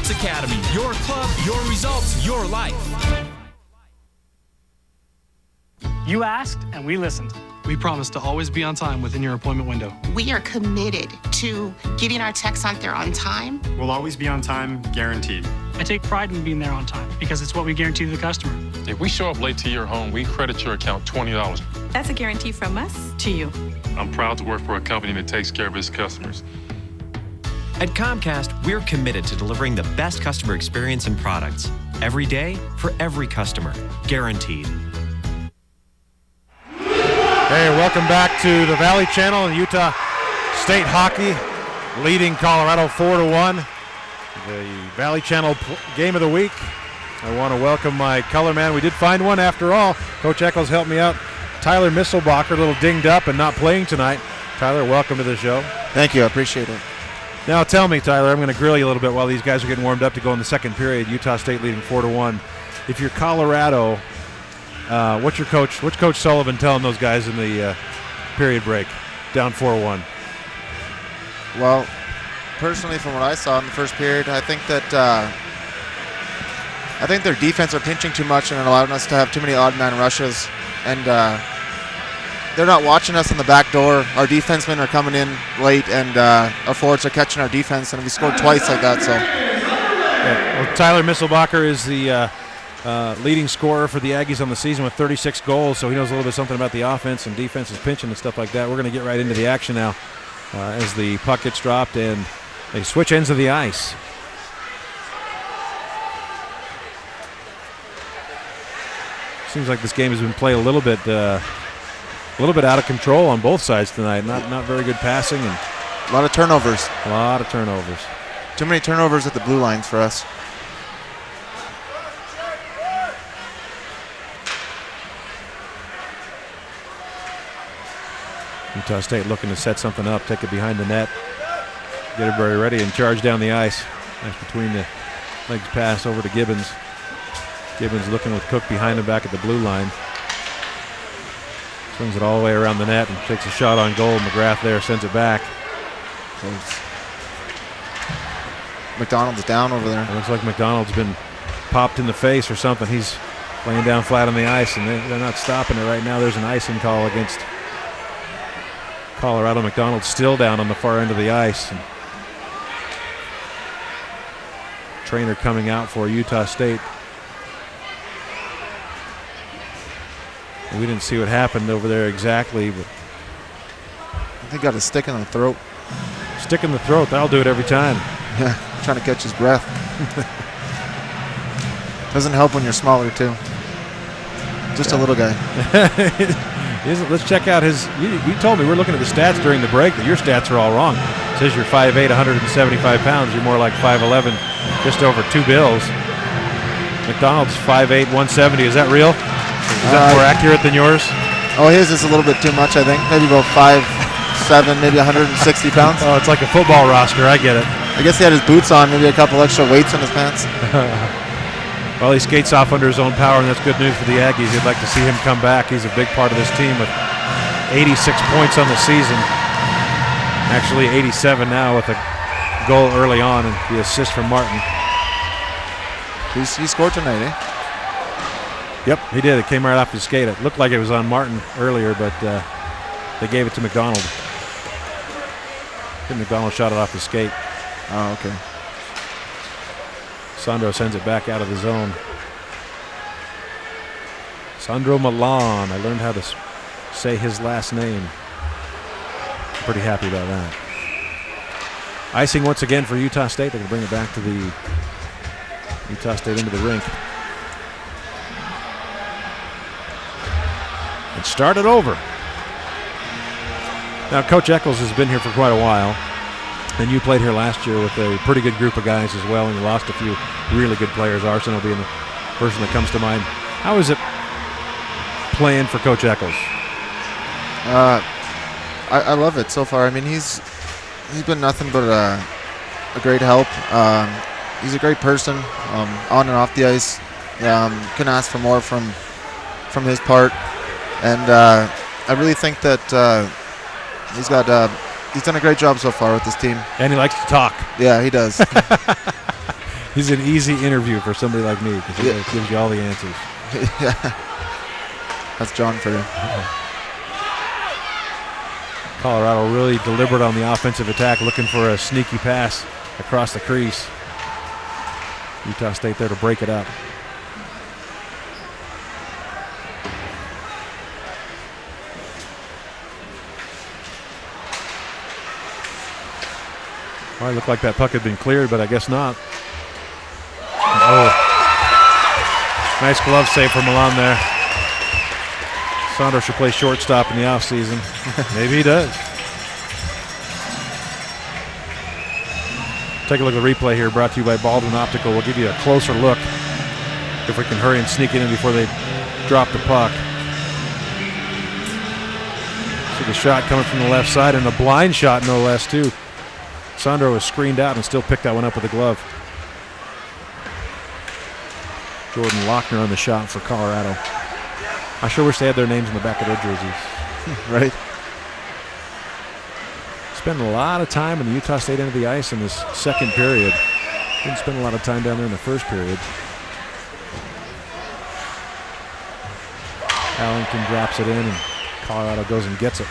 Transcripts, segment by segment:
Sports Academy. Your club, your results, your life. You asked, and we listened. We promise to always be on time within your appointment window. We are committed to getting our techs out there on time. We'll always be on time, guaranteed. I take pride in being there on time because it's what we guarantee to the customer. If we show up late to your home, we credit your account $20. That's a guarantee from us to you. I'm proud to work for a company that takes care of its customers. At Comcast, we're committed to delivering the best customer experience and products. Every day, for every customer. Guaranteed. Hey, welcome back to the Valley Channel and Utah State Hockey leading Colorado 4-1. The Valley Channel game of the week. I want to welcome my color man. We did find one after all. Coach Eccles helped me out. Tyler Misselbacher, a little dinged up and not playing tonight. Tyler, welcome to the show. Thank you. I appreciate it. Now tell me, Tyler, I'm going to grill you a little bit while these guys are getting warmed up to go in the second period. Utah State leading 4-1. If you're Colorado, what's Coach Sullivan telling those guys in the period break, down 4-1? Well, personally, from what I saw in the first period, I think their defense are pinching too much and allowing us to have too many odd man rushes, and they're not watching us in the back door. Our defensemen are coming in late, and our forwards are catching our defense, and we scored twice like that. So, yeah. Well, Tyler Misselbacher is the leading scorer for the Aggies on the season with 36 goals, so he knows a little bit something about the offense and defense's pinching and stuff like that. We're going to get right into the action now as the puck gets dropped and they switch ends of the ice. Seems like this game has been played a little bit out of control on both sides tonight. Not very good passing and a lot of turnovers. Too many turnovers at the blue lines for us. Utah State looking to set something up, take it behind the net, get everybody ready and charge down the ice. Nice between the legs pass over to Gibbons. Gibbons looking with Cook behind him back at the blue line. Swings it all the way around the net and takes a shot on goal. McGrath there sends it back. McDonald's down over there. It looks like McDonald's been popped in the face or something. He's laying down flat on the ice, and they're not stopping it right now. There's an icing call against Colorado. McDonald's still down on the far end of the ice. And trainer coming out for Utah State. We didn't see what happened over there exactly, but I think got a stick in the throat. Stick in the throat, that'll do it every time. Yeah, trying to catch his breath. Doesn't help when you're smaller too. Just a little guy. Let's check out his. You told me, we're looking at the stats during the break, that your stats are all wrong. It says you're 5'8", 175 pounds. You're more like 5'11", just over 2 bills. McDonald's 5'8", 170. Is that real? Is that more accurate than yours? Oh, his is a little bit too much, I think. Maybe about 5'7", maybe 160 pounds. Oh, it's like a football roster. I get it. I guess he had his boots on, maybe a couple extra weights in his pants. Well, he skates off under his own power, and that's good news for the Aggies. You'd like to see him come back. He's a big part of this team with 86 points on the season. Actually 87 now with a goal early on and the assist from Martin. He scored tonight, eh? Yep, he did. It came right off his skate. It looked like it was on Martin earlier, but they gave it to McDonald. I think McDonald shot it off his skate. Oh, okay. Sandro sends it back out of the zone. Sandro Milan. I learned how to say his last name. I'm pretty happy about that. Icing once again for Utah State. They're going to bring it back to the Utah State into the rink. And start it over. Now, Coach Eccles has been here for quite a while. And you played here last year with a pretty good group of guys as well, and you lost a few really good players, Arsenal being the person that comes to mind. How is it playing for Coach Eccles? I love it so far. I mean, he's been nothing but a great help. He's a great person on and off the ice. Couldn't ask for more from his part. And I really think that he's done a great job so far with this team. And he likes to talk. Yeah, he does. He's an easy interview for somebody like me because he gives you all the answers. Yeah. That's John for you. Colorado really deliberate on the offensive attack, looking for a sneaky pass across the crease. Utah State there to break it up. Well, it looked like that puck had been cleared, but I guess not. Oh. Nice glove save from Milan there. Sandro should play shortstop in the offseason. Maybe he does. Take a look at the replay here, brought to you by Baldwin Optical. We'll give you a closer look if we can hurry and sneak it in before they drop the puck. See the shot coming from the left side, and a blind shot, no less, too. Sandro was screened out and still picked that one up with a glove. Jordan Lochner on the shot for Colorado. I sure wish they had their names on the back of their jerseys. Right. Spent a lot of time in the Utah State end of the ice in this second period. Didn't spend a lot of time down there in the first period. Allington drops it in, and Colorado goes and gets it.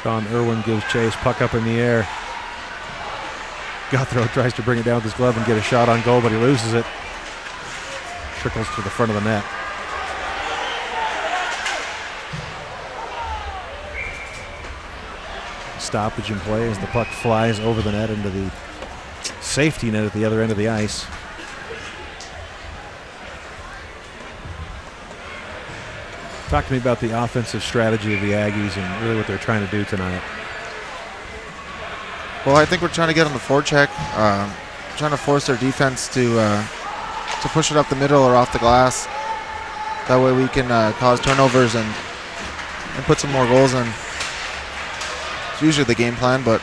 Sean Irwin gives chase, puck up in the air. Guthrow tries to bring it down with his glove and get a shot on goal, but he loses it. Trickles to the front of the net. Stoppage in play as the puck flies over the net into the safety net at the other end of the ice. Talk to me about the offensive strategy of the Aggies and really what they're trying to do tonight. Well, I think we're trying to get on the forecheck, trying to force their defense to push it up the middle or off the glass. That way we can cause turnovers and put some more goals in. It's usually the game plan, but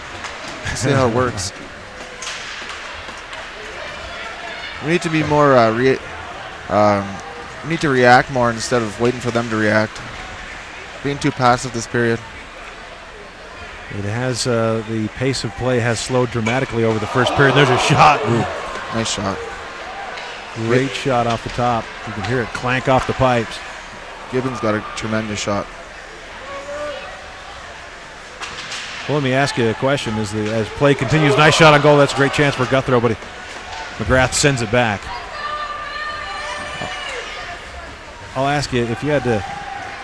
see how it works. We need to be more we need to react more instead of waiting for them to react. Being too passive this period. It has the pace of play has slowed dramatically over the first period. There's a shot. Ooh, nice shot. Great shot off the top. You can hear it clank off the pipes. Gibbons got a tremendous shot. Well, let me ask you a question. As play continues, nice shot on goal. That's a great chance for Guthrow, but McGrath sends it back. I'll ask you, if you had to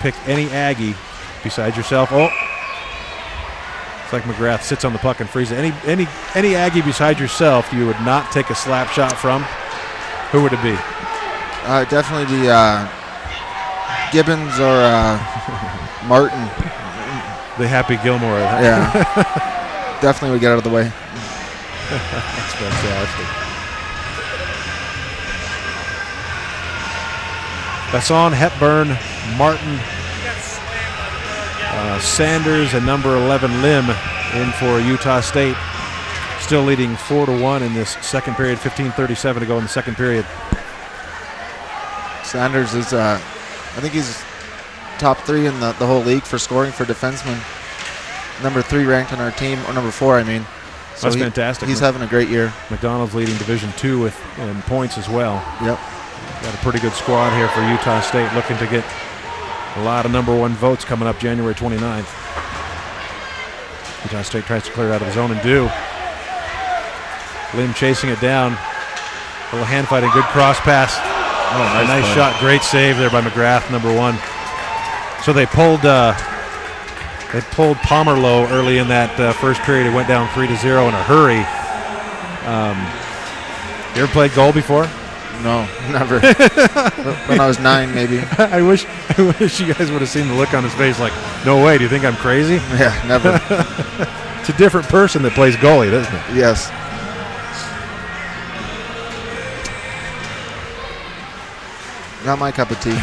pick any Aggie besides yourself. Oh, it's like McGrath sits on the puck and freezes it. Any Aggie besides yourself you would not take a slap shot from, who would it be? Definitely be Gibbons or Martin. The Happy Gilmore. Yeah. Definitely would get out of the way. That's fantastic. Basson, Hepburn, Martin, Sanders, and number 11 Lim in for Utah State. Still leading 4-1 in this second period. 15:37 to go in the second period. Sanders is, I think he's top 3 in the whole league for scoring for defensemen. Number 3 ranked on our team, or number 4, I mean. So that's fantastic. He's having a great year. McDonald's leading Division II in points as well. Yep. Got a pretty good squad here for Utah State, looking to get a lot of number 1 votes coming up January 29th. Utah State tries to clear out of his own and do. Lim chasing it down. A little hand fighting, good cross pass. Oh, nice shot, great save there by McGrath, number 1. So they pulled Pomerleau early in that first period. It went down 3-0 in a hurry. You ever played goal before? No, never. When I was 9, maybe. I wish you guys would have seen the look on his face like, no way, do you think I'm crazy? Yeah, never. It's a different person that plays goalie, doesn't it? Yes. Not my cup of tea.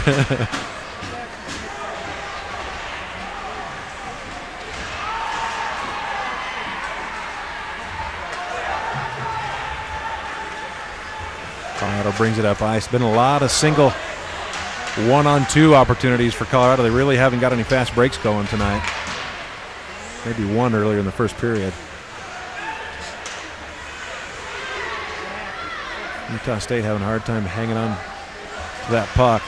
Colorado brings it up ice. Been a lot of single 1-on-2 opportunities for Colorado. They really haven't got any fast breaks going tonight. Maybe one earlier in the first period. Utah State having a hard time hanging on to that puck.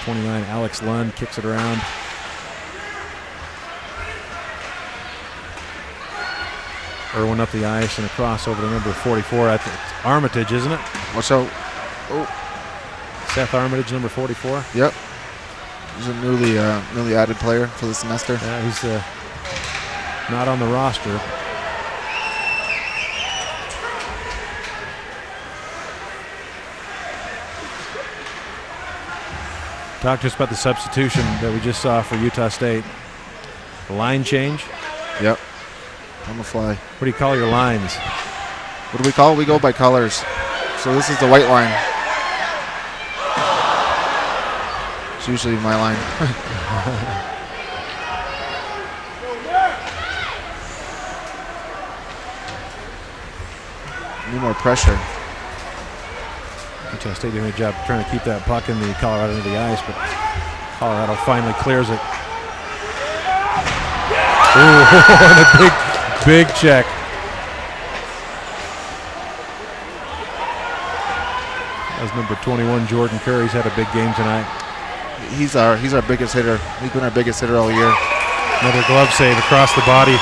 29, Alex Lund kicks it around. Irwin up the ice and across over to number 44. I think it's Armitage, isn't it? Watch out. Oh. Seth Armitage, number 44. Yep. He's a newly added player for the semester. Yeah, he's not on the roster. Talk to us about the substitution that we just saw for Utah State. The line change. Yep. On the fly. What do you call your lines? What do we call it? We go by colors. So this is the white line. It's usually my line. Need more pressure. Utah State doing a job trying to keep that puck in the Colorado into the ice, but Colorado finally clears it. Ooh, and a big check. That's number 21, Jordan Kerr. He's had a big game tonight. He's our biggest hitter. He's been our biggest hitter all year. Another glove save across the body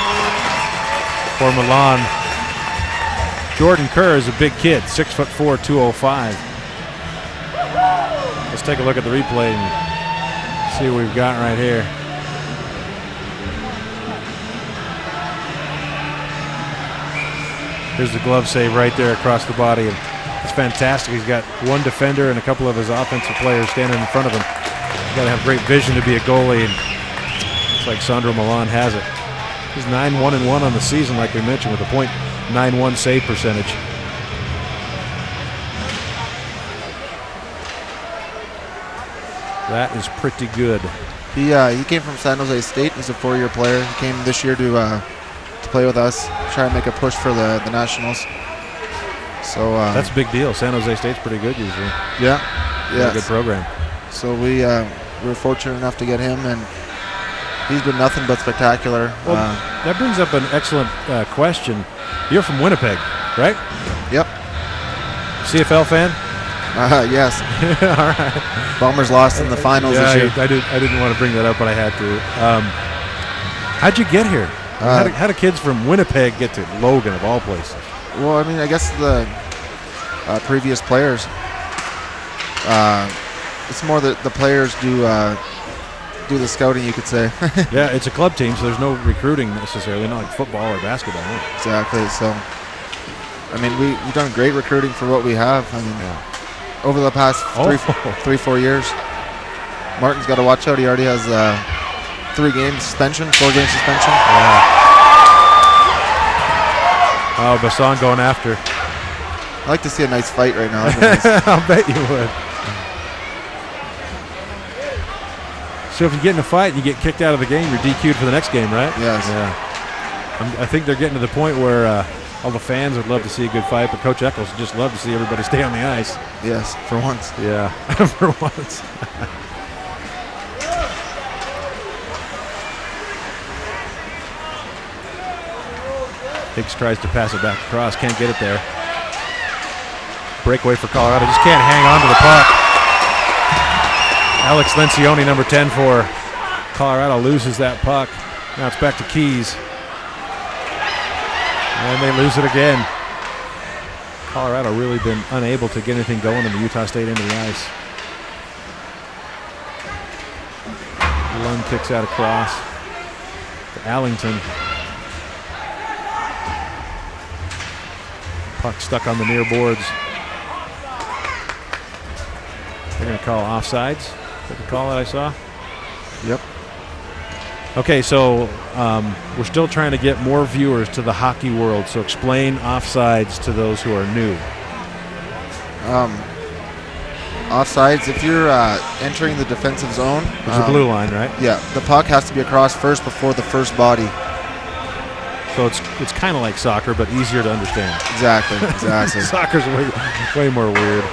for Milan. Jordan Kerr is a big kid, 6'4", 205. Let's take a look at the replay and see what we've got right here. Here's the glove save right there across the body. And it's fantastic. He's got one defender and a couple of his offensive players standing in front of him. You've got to have great vision to be a goalie, and it's like Sandro Milan has it. He's 9-1-1 on the season, like we mentioned, with a .91 save percentage. That is pretty good. He came from San Jose State. He's a 4-year player. He came this year to play with us, try and make a push for the Nationals. So that's a big deal. San Jose State's pretty good usually. Yeah, yeah, good program. So we were fortunate enough to get him, and he's been nothing but spectacular. Well, that brings up an excellent question. You're from Winnipeg, right? Yep. CFL fan? Yes. All right. Bombers lost in the finals this year. I didn't want to bring that up, but I had to. How'd you get here? How do kids from Winnipeg get to Logan, of all places? Well, I mean, I guess the previous players. It's more that the players do the scouting, you could say. Yeah, it's a club team, so there's no recruiting necessarily, not like football or basketball. No. Exactly. So, I mean, we've done great recruiting for what we have. I mean, over the past 3-4 years, Martin's got to watch out. He already has 4-game suspension. Yeah. Oh, Basson going after. I'd like to see a nice fight right now. I'll bet you would. So if you get in a fight and you get kicked out of the game, you're DQ'd for the next game, right? Yes. Yeah. I think they're getting to the point where all the fans would love to see a good fight, but Coach Eccles would just love to see everybody stay on the ice. Yes, for once. Yeah, for once. Higgs tries to pass it back across, can't get it there. Breakaway for Colorado, just can't hang on to the puck. Alex Lencioni, number 10 for Colorado, loses that puck. Now it's back to Keys. And they lose it again. Colorado really been unable to get anything going in the Utah State end of the ice. Lund kicks out across to Allington. Puck stuck on the near boards. They're going to call offsides. Is that the call that I saw? Yep. Okay, so we're still trying to get more viewers to the hockey world, so explain offsides to those who are new. Offsides, if you're entering the defensive zone. There's a blue line, right? Yeah, the puck has to be across first before the first body. So it's kind of like soccer, but easier to understand. Exactly. Soccer's way more weird.